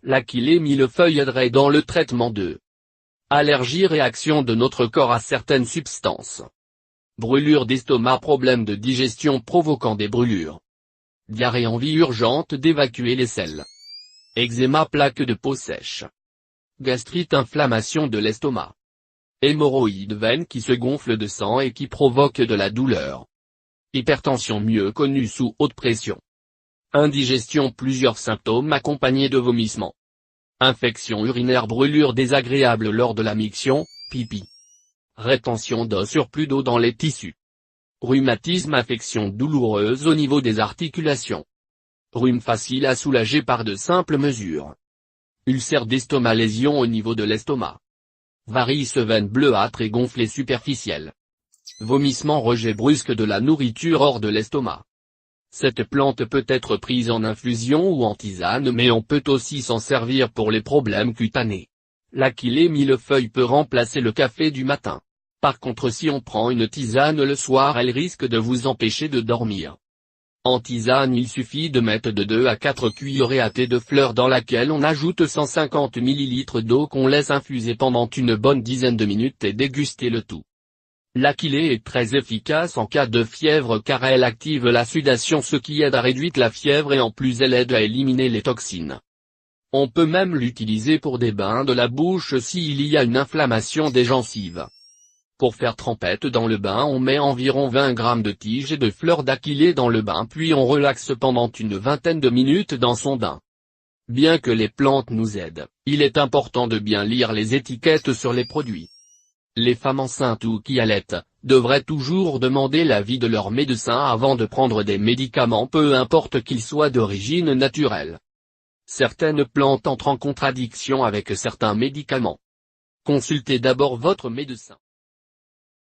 L'achillée millefeuille aiderait dans le traitement de allergie-réaction de notre corps à certaines substances. Brûlure d'estomac, problème de digestion provoquant des brûlures. Diarrhée, envie urgente d'évacuer les selles. Eczéma, plaque de peau sèche. Gastrite, inflammation de l'estomac. Hémorroïdes, veines qui se gonflent de sang et qui provoquent de la douleur. Hypertension, mieux connue sous haute pression. Indigestion, plusieurs symptômes accompagnés de vomissements. Infection urinaire, brûlure désagréable lors de la miction, pipi. Rétention d'eau, surplus d'eau dans les tissus. Rhumatisme, affection douloureuse au niveau des articulations. Rhume facile à soulager par de simples mesures. Ulcère d'estomac, lésion au niveau de l'estomac. Varices, veines bleuâtres et gonflées superficielles. Vomissement, rejet brusque de la nourriture hors de l'estomac. Cette plante peut être prise en infusion ou en tisane, mais on peut aussi s'en servir pour les problèmes cutanés. L'achillée millefeuille peut remplacer le café du matin. Par contre, si on prend une tisane le soir, elle risque de vous empêcher de dormir. En tisane, il suffit de mettre de 2 à 4 cuillerées à thé de fleurs dans laquelle on ajoute 150 ml d'eau qu'on laisse infuser pendant une bonne dizaine de minutes et déguster le tout. L'achillée est très efficace en cas de fièvre car elle active la sudation, ce qui aide à réduire la fièvre, et en plus elle aide à éliminer les toxines. On peut même l'utiliser pour des bains de la bouche s'il y a une inflammation des gencives. Pour faire trempette dans le bain, on met environ 20 g de tiges et de fleurs d'achillée dans le bain, puis on relaxe pendant une vingtaine de minutes dans son bain. Bien que les plantes nous aident, il est important de bien lire les étiquettes sur les produits. Les femmes enceintes ou qui allaitent devraient toujours demander l'avis de leur médecin avant de prendre des médicaments, peu importe qu'ils soient d'origine naturelle. Certaines plantes entrent en contradiction avec certains médicaments. Consultez d'abord votre médecin.